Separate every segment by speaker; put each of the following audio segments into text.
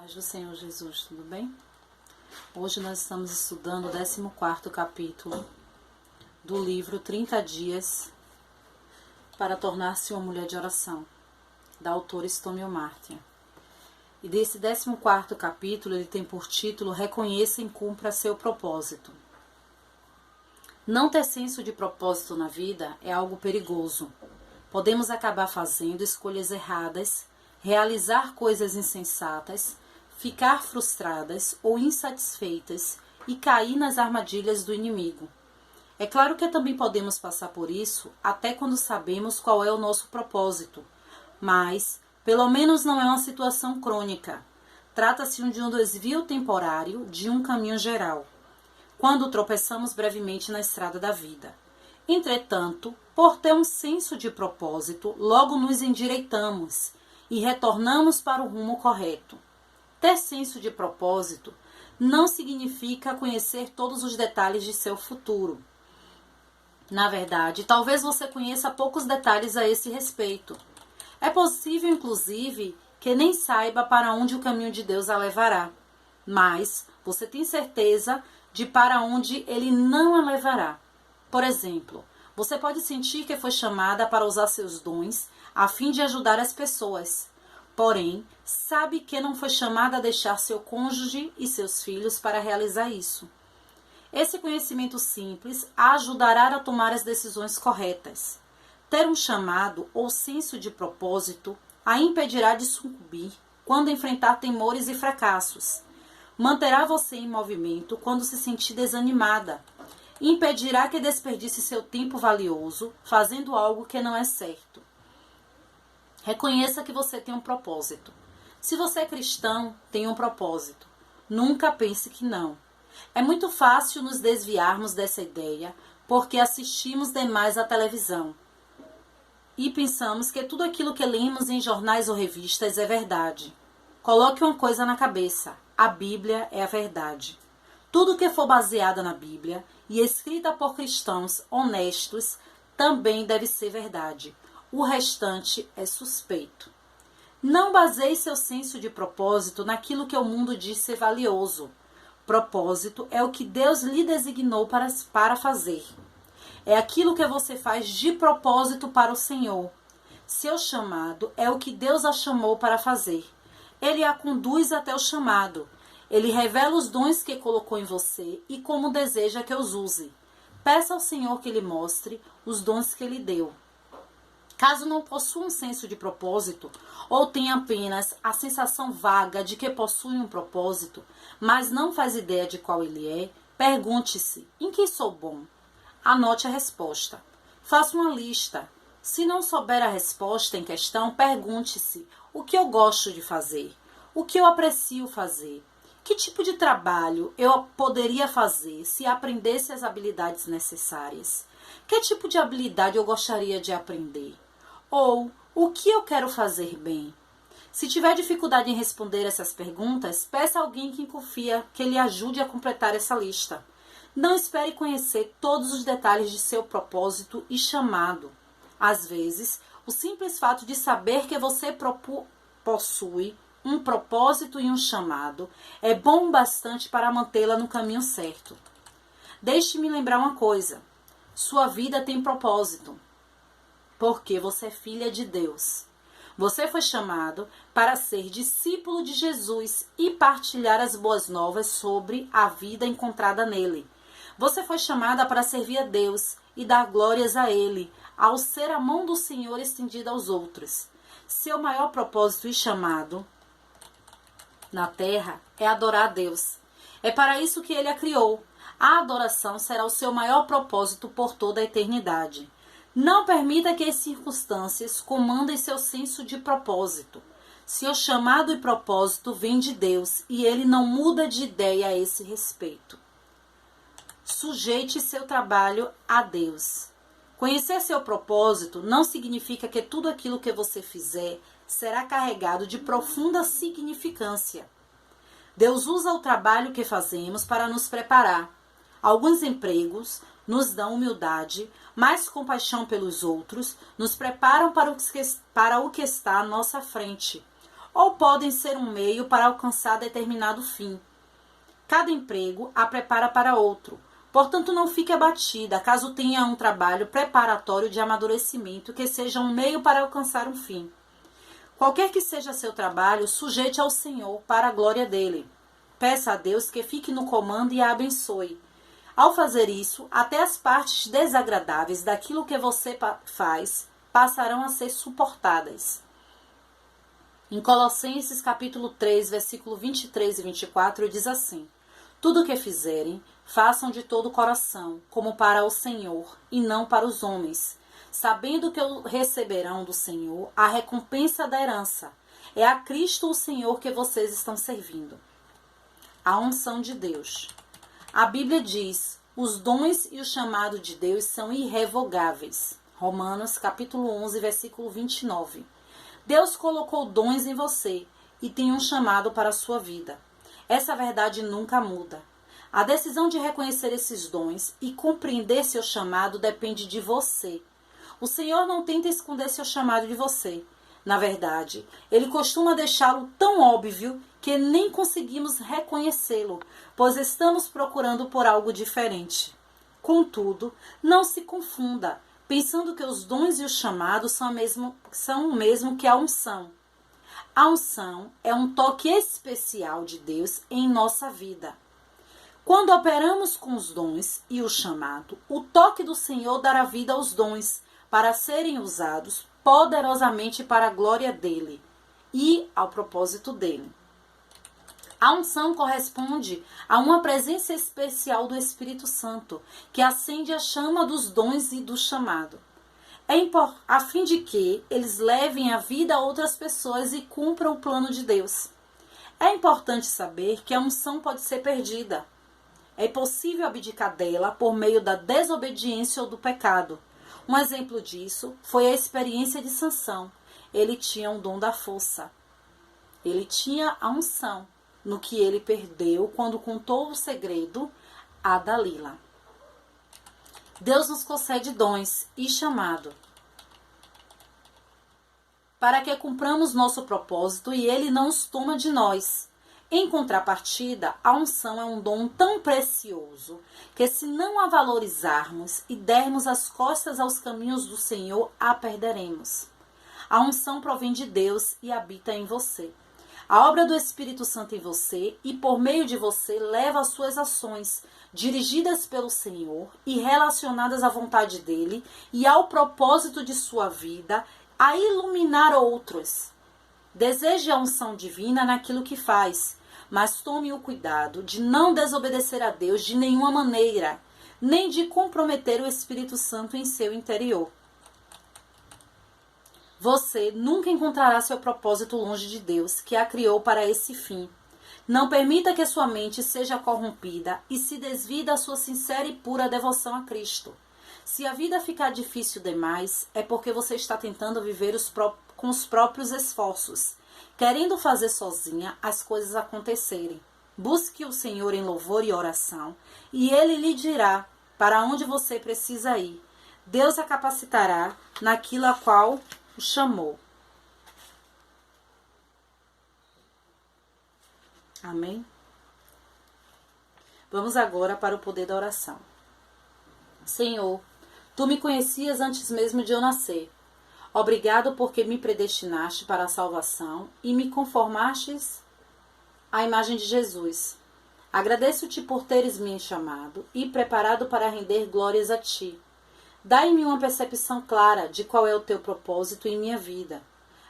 Speaker 1: Paz do Senhor Jesus, tudo bem? Hoje nós estamos estudando o 14º capítulo do livro 30 Dias para Tornar-se uma Mulher de Oração, da autora Stormy Martin. E desse 14º capítulo, ele tem por título Reconheça e Cumpra seu propósito. Não ter senso de propósito na vida é algo perigoso. Podemos acabar fazendo escolhas erradas, realizar coisas insensatas, ficar frustradas ou insatisfeitas e cair nas armadilhas do inimigo. É claro que também podemos passar por isso até quando sabemos qual é o nosso propósito, mas pelo menos não é uma situação crônica. Trata-se de um desvio temporário de um caminho geral, quando tropeçamos brevemente na estrada da vida. Entretanto, por ter um senso de propósito, logo nos endireitamos e retornamos para o rumo correto. Ter senso de propósito não significa conhecer todos os detalhes de seu futuro. Na verdade, talvez você conheça poucos detalhes a esse respeito. É possível, inclusive, que nem saiba para onde o caminho de Deus a levará. Mas você tem certeza de para onde Ele não a levará. Por exemplo, você pode sentir que foi chamada para usar seus dons a fim de ajudar as pessoas. Porém, sabe que não foi chamada a deixar seu cônjuge e seus filhos para realizar isso. Esse conhecimento simples a ajudará a tomar as decisões corretas. Ter um chamado ou senso de propósito a impedirá de sucumbir quando enfrentar temores e fracassos. Manterá você em movimento quando se sentir desanimada. Impedirá que desperdice seu tempo valioso fazendo algo que não é certo. Reconheça que você tem um propósito. Se você é cristão, tem um propósito. Nunca pense que não. É muito fácil nos desviarmos dessa ideia porque assistimos demais à televisão e pensamos que tudo aquilo que lemos em jornais ou revistas é verdade. Coloque uma coisa na cabeça: a Bíblia é a verdade. Tudo que for baseado na Bíblia e escrita por cristãos honestos também deve ser verdade. O restante é suspeito. Não baseie seu senso de propósito naquilo que o mundo diz ser valioso. Propósito é o que Deus lhe designou para fazer. É aquilo que você faz de propósito para o Senhor. Seu chamado é o que Deus a chamou para fazer. Ele a conduz até o chamado. Ele revela os dons que colocou em você e como deseja que os use. Peça ao Senhor que lhe mostre os dons que lhe deu. Caso não possua um senso de propósito, ou tenha apenas a sensação vaga de que possui um propósito, mas não faz ideia de qual ele é, pergunte-se: em que sou bom? Anote a resposta. Faça uma lista. Se não souber a resposta em questão, pergunte-se: o que eu gosto de fazer? O que eu aprecio fazer? Que tipo de trabalho eu poderia fazer se aprendesse as habilidades necessárias? Que tipo de habilidade eu gostaria de aprender? Ou, o que eu quero fazer bem? Se tiver dificuldade em responder essas perguntas, peça a alguém que confia que lhe ajude a completar essa lista. Não espere conhecer todos os detalhes de seu propósito e chamado. Às vezes, o simples fato de saber que você possui um propósito e um chamado é bom bastante para mantê-la no caminho certo. Deixe-me lembrar uma coisa: sua vida tem propósito, porque você é filha de Deus. Você foi chamado para ser discípulo de Jesus e partilhar as boas novas sobre a vida encontrada nele. Você foi chamada para servir a Deus e dar glórias a Ele, ao ser a mão do Senhor estendida aos outros. Seu maior propósito e chamado na terra é adorar a Deus. É para isso que Ele a criou. A adoração será o seu maior propósito por toda a eternidade. Não permita que as circunstâncias comandem seu senso de propósito. Seu chamado e propósito vem de Deus e Ele não muda de ideia a esse respeito. Sujeite seu trabalho a Deus. Conhecer seu propósito não significa que tudo aquilo que você fizer será carregado de profunda significância. Deus usa o trabalho que fazemos para nos preparar. Alguns empregos nos dão humildade, mais compaixão pelos outros, nos preparam para o que está à nossa frente. ou podem ser um meio para alcançar determinado fim. Cada emprego a prepara para outro. Portanto, não fique abatida caso tenha um trabalho preparatório de amadurecimento que seja um meio para alcançar um fim. Qualquer que seja seu trabalho, sujeite ao Senhor para a glória dele. Peça a Deus que fique no comando e a abençoe. Ao fazer isso, até as partes desagradáveis daquilo que você faz passarão a ser suportadas. Em Colossenses capítulo 3, versículo 23 e 24, diz assim: tudo o que fizerem, façam de todo o coração, como para o Senhor, e não para os homens, sabendo que receberão do Senhor a recompensa da herança. É a Cristo o Senhor que vocês estão servindo. A unção de Deus. A Bíblia diz: os dons e o chamado de Deus são irrevogáveis. Romanos capítulo 11, versículo 29. Deus colocou dons em você e tem um chamado para a sua vida. Essa verdade nunca muda. A decisão de reconhecer esses dons e compreender seu chamado depende de você. O Senhor não tenta esconder seu chamado de você. Na verdade, Ele costuma deixá-lo tão óbvio que nem conseguimos reconhecê-lo, pois estamos procurando por algo diferente. Contudo, não se confunda, pensando que os dons e o chamado são o mesmo que a unção. A unção é um toque especial de Deus em nossa vida. Quando operamos com os dons e o chamado, o toque do Senhor dará vida aos dons para serem usados poderosamente para a glória dele e ao propósito dele. A unção corresponde a uma presença especial do Espírito Santo, que acende a chama dos dons e do chamado, a fim de que eles levem a vida a outras pessoas e cumpram o plano de Deus. É importante saber que a unção pode ser perdida. É possível abdicar dela por meio da desobediência ou do pecado. Um exemplo disso foi a experiência de Sansão. Ele tinha um dom da força. Ele tinha a unção, no que ele perdeu quando contou o segredo a Dalila. Deus nos concede dons e chamado para que cumpramos nosso propósito e Ele não os toma de nós. Em contrapartida, a unção é um dom tão precioso que, se não a valorizarmos e dermos as costas aos caminhos do Senhor, a perderemos. A unção provém de Deus e habita em você. A obra do Espírito Santo em você e por meio de você leva as suas ações, dirigidas pelo Senhor e relacionadas à vontade dele e ao propósito de sua vida, a iluminar outros. Deseje a unção divina naquilo que faz, mas tome o cuidado de não desobedecer a Deus de nenhuma maneira, nem de comprometer o Espírito Santo em seu interior. Você nunca encontrará seu propósito longe de Deus, que a criou para esse fim. Não permita que sua mente seja corrompida e se desvie da sua sincera e pura devoção a Cristo. Se a vida ficar difícil demais, é porque você está tentando viver com os próprios esforços, querendo fazer sozinha as coisas acontecerem. Busque o Senhor em louvor e oração, e Ele lhe dirá para onde você precisa ir. Deus a capacitará naquilo a qual o chamou. Amém? Vamos agora para o poder da oração. Senhor, Tu me conhecias antes mesmo de eu nascer. Obrigado porque me predestinaste para a salvação e me conformastes à imagem de Jesus. Agradeço-te por teres me chamado e preparado para render glórias a Ti. Dai-me uma percepção clara de qual é o Teu propósito em minha vida.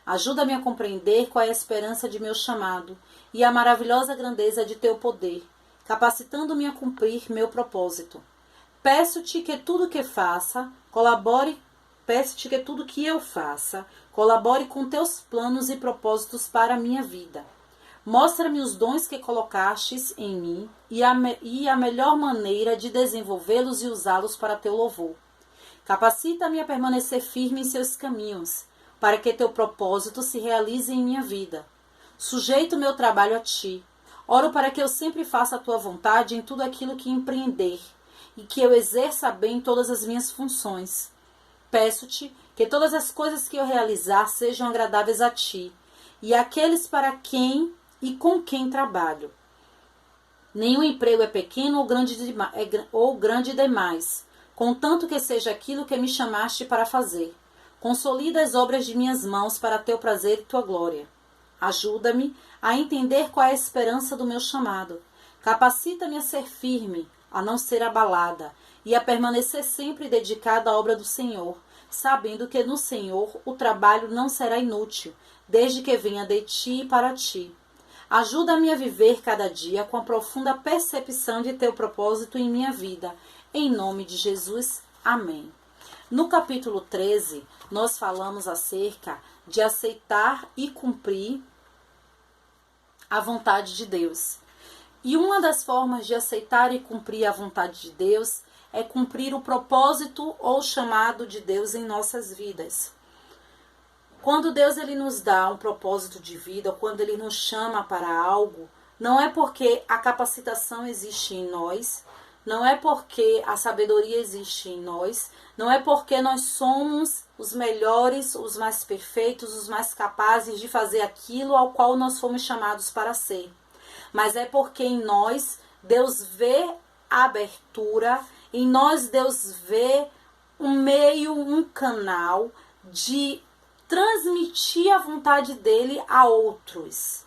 Speaker 1: Ajuda-me a compreender qual é a esperança de meu chamado e a maravilhosa grandeza de Teu poder, capacitando-me a cumprir meu propósito. Peço-te que tudo que eu faça colabore com Teus planos e propósitos para a minha vida. Mostra-me os dons que colocastes em mim e a melhor maneira de desenvolvê-los e usá-los para Teu louvor. Capacita-me a permanecer firme em seus caminhos, para que Teu propósito se realize em minha vida. Sujeito meu trabalho a Ti. Oro para que eu sempre faça a Tua vontade em tudo aquilo que empreender, e que eu exerça bem todas as minhas funções. Peço-te que todas as coisas que eu realizar sejam agradáveis a Ti, e aqueles para quem e com quem trabalho. Nenhum emprego é pequeno ou grande demais, contanto que seja aquilo que me chamaste para fazer. Consolida as obras de minhas mãos para teu prazer e tua glória. Ajuda-me a entender qual é a esperança do meu chamado. Capacita-me a ser firme, a não ser abalada, e a permanecer sempre dedicada à obra do Senhor, sabendo que no Senhor o trabalho não será inútil, desde que venha de ti e para ti. Ajuda-me a viver cada dia com a profunda percepção de teu propósito em minha vida. Em nome de Jesus, amém. No capítulo 13, nós falamos acerca de aceitar e cumprir a vontade de Deus. E uma das formas de aceitar e cumprir a vontade de Deus é cumprir o propósito ou chamado de Deus em nossas vidas. Quando Deus ele nos dá um propósito de vida, ou quando ele nos chama para algo, não é porque a capacitação existe em nós, não é porque a sabedoria existe em nós, não é porque nós somos os melhores, os mais perfeitos, os mais capazes de fazer aquilo ao qual nós fomos chamados para ser. Mas é porque em nós Deus vê a abertura, em nós Deus vê um meio, um canal de transmitir a vontade dele a outros.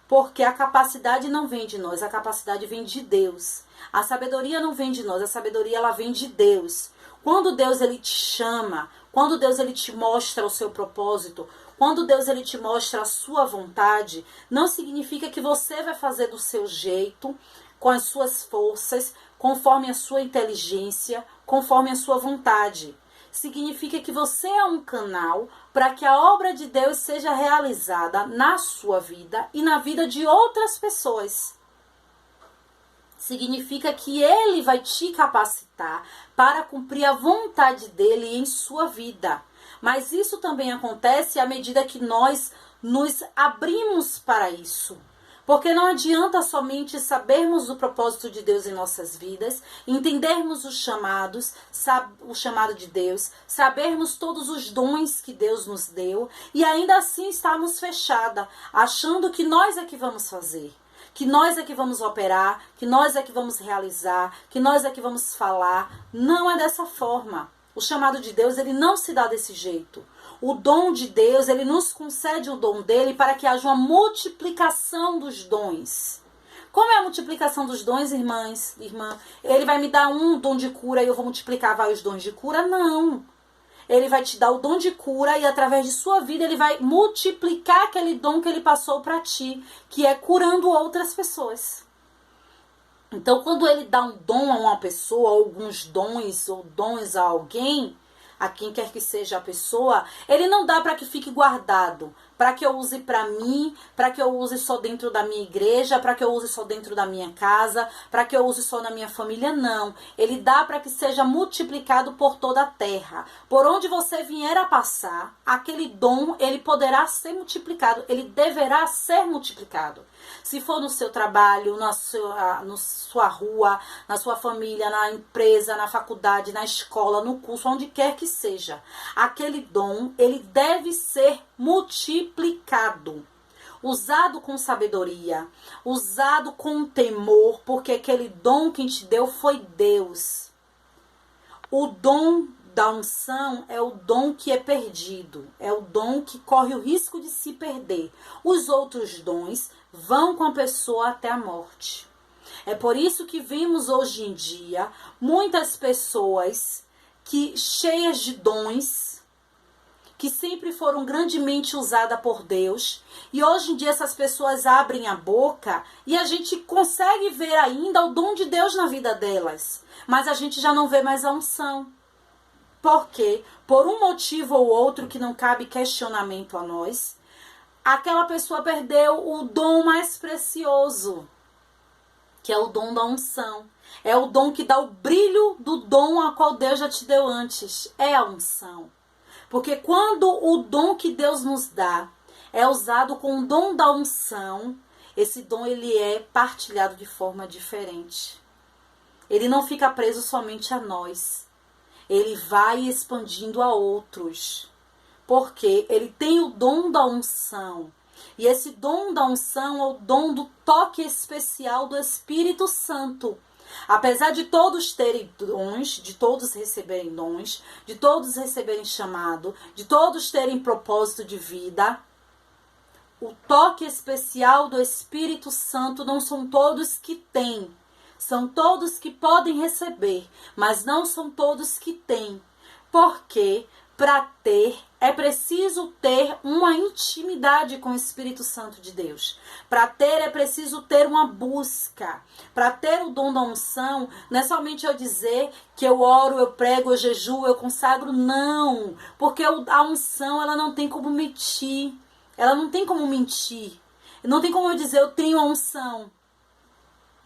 Speaker 1: Porque a capacidade não vem de nós, a capacidade vem de Deus. A sabedoria não vem de nós, a sabedoria ela vem de Deus. Quando Deus ele te chama, quando Deus ele te mostra o seu propósito, quando Deus ele te mostra a sua vontade, não significa que você vai fazer do seu jeito, com as suas forças, conforme a sua inteligência, conforme a sua vontade. Significa que você é um canal para que a obra de Deus seja realizada na sua vida e na vida de outras pessoas. Significa que Ele vai te capacitar para cumprir a vontade dEle em sua vida. Mas isso também acontece à medida que nós nos abrimos para isso. Porque não adianta somente sabermos o propósito de Deus em nossas vidas, entendermos os chamados, o chamado de Deus, sabermos todos os dons que Deus nos deu e ainda assim estarmos fechadas, achando que nós é que vamos fazer, que nós é que vamos operar, que nós é que vamos realizar, que nós é que vamos falar. Não é dessa forma. O chamado de Deus, ele não se dá desse jeito. O dom de Deus, ele nos concede o dom dele para que haja uma multiplicação dos dons. Como é a multiplicação dos dons, irmã? Ele vai me dar um dom de cura e eu vou multiplicar vários dons de cura? Não. Ele vai te dar o dom de cura e através de sua vida ele vai multiplicar aquele dom que ele passou para ti, que é curando outras pessoas. Então, quando ele dá um dom a uma pessoa, alguns dons ou dons a alguém, a quem quer que seja a pessoa, ele não dá para que fique guardado, para que eu use para mim, para que eu use só dentro da minha igreja, para que eu use só dentro da minha casa, para que eu use só na minha família, não. Ele dá para que seja multiplicado por toda a terra. Por onde você vier a passar, aquele dom, ele poderá ser multiplicado, ele deverá ser multiplicado. Se for no seu trabalho, na sua rua, na sua família, na empresa, na faculdade, na escola, no curso, onde quer que seja, aquele dom, ele deve ser multiplicado. Usado com sabedoria, usado com temor, porque aquele dom que te deu foi Deus. O dom da unção é o dom que é perdido, é o dom que corre o risco de se perder. Os outros dons vão com a pessoa até a morte. É por isso que vimos hoje em dia muitas pessoas que cheias de dons, que sempre foram grandemente usadas por Deus, e hoje em dia essas pessoas abrem a boca e a gente consegue ver ainda o dom de Deus na vida delas, mas a gente já não vê mais a unção. Por quê? Por um motivo ou outro que não cabe questionamento a nós, aquela pessoa perdeu o dom mais precioso, que é o dom da unção. É o dom que dá o brilho do dom a qual Deus já te deu antes. É a unção. Porque quando o dom que Deus nos dá é usado com o dom da unção, esse dom ele é partilhado de forma diferente. Ele não fica preso somente a nós. Ele vai expandindo a outros. Porque ele tem o dom da unção. E esse dom da unção é o dom do toque especial do Espírito Santo. Apesar de todos terem dons, de todos receberem dons, de todos receberem chamado, de todos terem propósito de vida, o toque especial do Espírito Santo não são todos que têm. São todos que podem receber, mas não são todos que têm. Porque para ter, é preciso ter uma intimidade com o Espírito Santo de Deus. Para ter, é preciso ter uma busca. Para ter o dom da unção, não é somente eu dizer que eu oro, eu prego, eu jejuo, eu consagro. Não. Porque a unção, ela não tem como mentir. Ela não tem como mentir. Não tem como eu dizer, eu tenho a unção.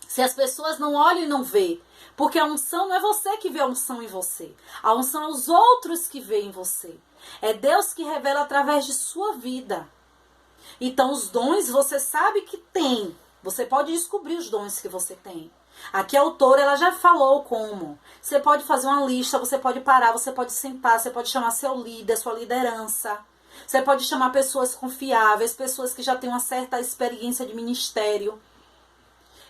Speaker 1: Se as pessoas não olham e não vê. Porque a unção não é você que vê a unção em você. A unção é os outros que veem em você. É Deus que revela através de sua vida. Então os dons você sabe que tem. Você pode descobrir os dons que você tem. Aqui a autora ela já falou como. Você pode fazer uma lista, você pode parar, você pode sentar, você pode chamar seu líder, sua liderança. Você pode chamar pessoas confiáveis, pessoas que já têm uma certa experiência de ministério.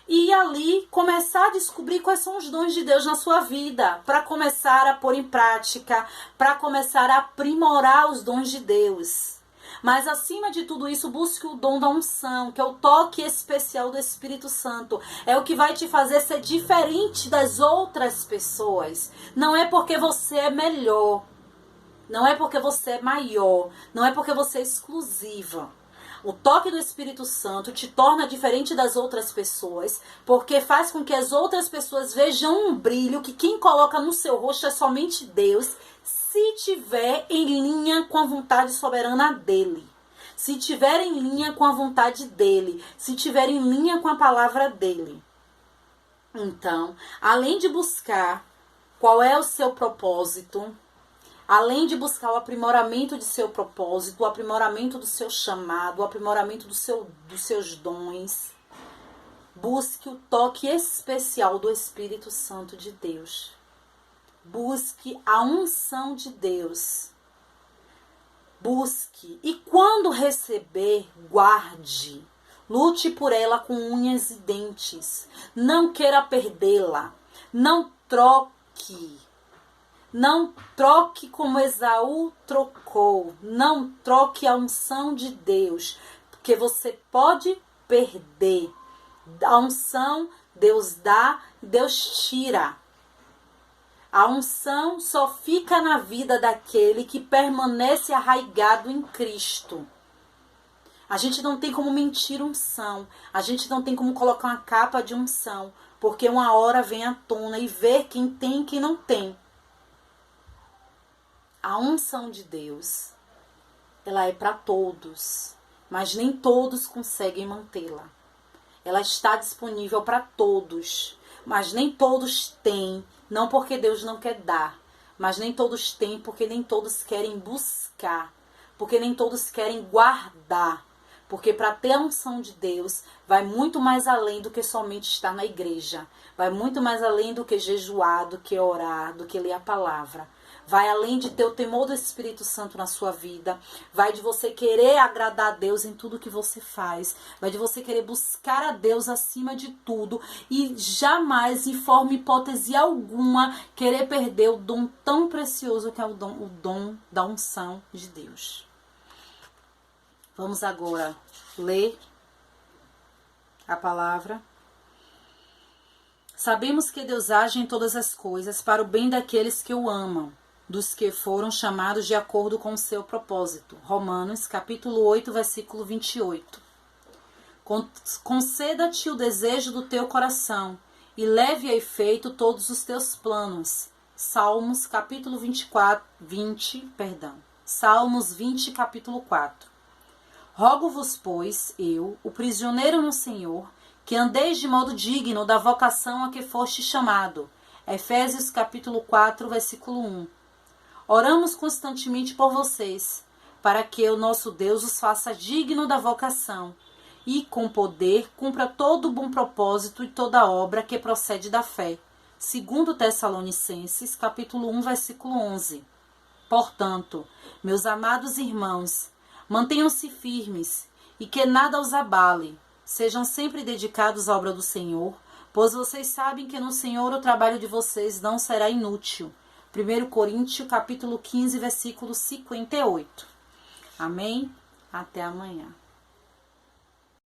Speaker 1: E ali começar a descobrir quais são os dons de Deus na sua vida, para começar a pôr em prática, para começar a aprimorar os dons de Deus. Mas acima de tudo isso, busque o dom da unção, que é o toque especial do Espírito Santo. É o que vai te fazer ser diferente das outras pessoas. Não é porque você é melhor, não é porque você é maior, não é porque você é exclusiva. O toque do Espírito Santo te torna diferente das outras pessoas, porque faz com que as outras pessoas vejam um brilho que quem coloca no seu rosto é somente Deus, se tiver em linha com a vontade soberana dele. Se tiver em linha com a vontade dele, se tiver em linha com a palavra dele. Então, além de buscar qual é o seu propósito, além de buscar o aprimoramento de seu propósito, o aprimoramento do seu chamado, o aprimoramento dos seus dons, busque o toque especial do Espírito Santo de Deus. Busque a unção de Deus. Busque. E quando receber, guarde. Lute por ela com unhas e dentes. Não queira perdê-la. Não troque. Não troque como Esaú trocou. Não troque a unção de Deus. Porque você pode perder. A unção Deus dá, Deus tira. A unção só fica na vida daquele que permanece arraigado em Cristo. A gente não tem como mentir unção. A gente não tem como colocar uma capa de unção. Porque uma hora vem à tona e vê quem tem e quem não tem. A unção de Deus, ela é para todos, mas nem todos conseguem mantê-la. Ela está disponível para todos, mas nem todos têm, não porque Deus não quer dar, mas nem todos têm porque nem todos querem buscar, porque nem todos querem guardar. Porque para ter a unção de Deus, vai muito mais além do que somente estar na igreja. Vai muito mais além do que jejuar, do que orar, do que ler a palavra. Vai além de ter o temor do Espírito Santo na sua vida. Vai de você querer agradar a Deus em tudo que você faz. Vai de você querer buscar a Deus acima de tudo. E jamais, em forma hipótese alguma, querer perder o dom tão precioso que é o dom da unção de Deus. Vamos agora ler a palavra. Sabemos que Deus age em todas as coisas para o bem daqueles que o amam, dos que foram chamados de acordo com o seu propósito. Romanos, capítulo 8, versículo 28. Conceda-te o desejo do teu coração e leve a efeito todos os teus planos. Salmos, capítulo 20, capítulo 4. Rogo-vos, pois, eu, o prisioneiro no Senhor, que andeis de modo digno da vocação a que foste chamado. Efésios, capítulo 4, versículo 1. Oramos constantemente por vocês, para que o nosso Deus os faça digno da vocação e, com poder, cumpra todo o bom propósito e toda obra que procede da fé. 2 Tessalonicenses, capítulo 1, versículo 11. Portanto, meus amados irmãos, mantenham-se firmes e que nada os abale. Sejam sempre dedicados à obra do Senhor, pois vocês sabem que no Senhor o trabalho de vocês não será inútil. 1 Coríntios, capítulo 15, versículo 58. Amém? Até amanhã.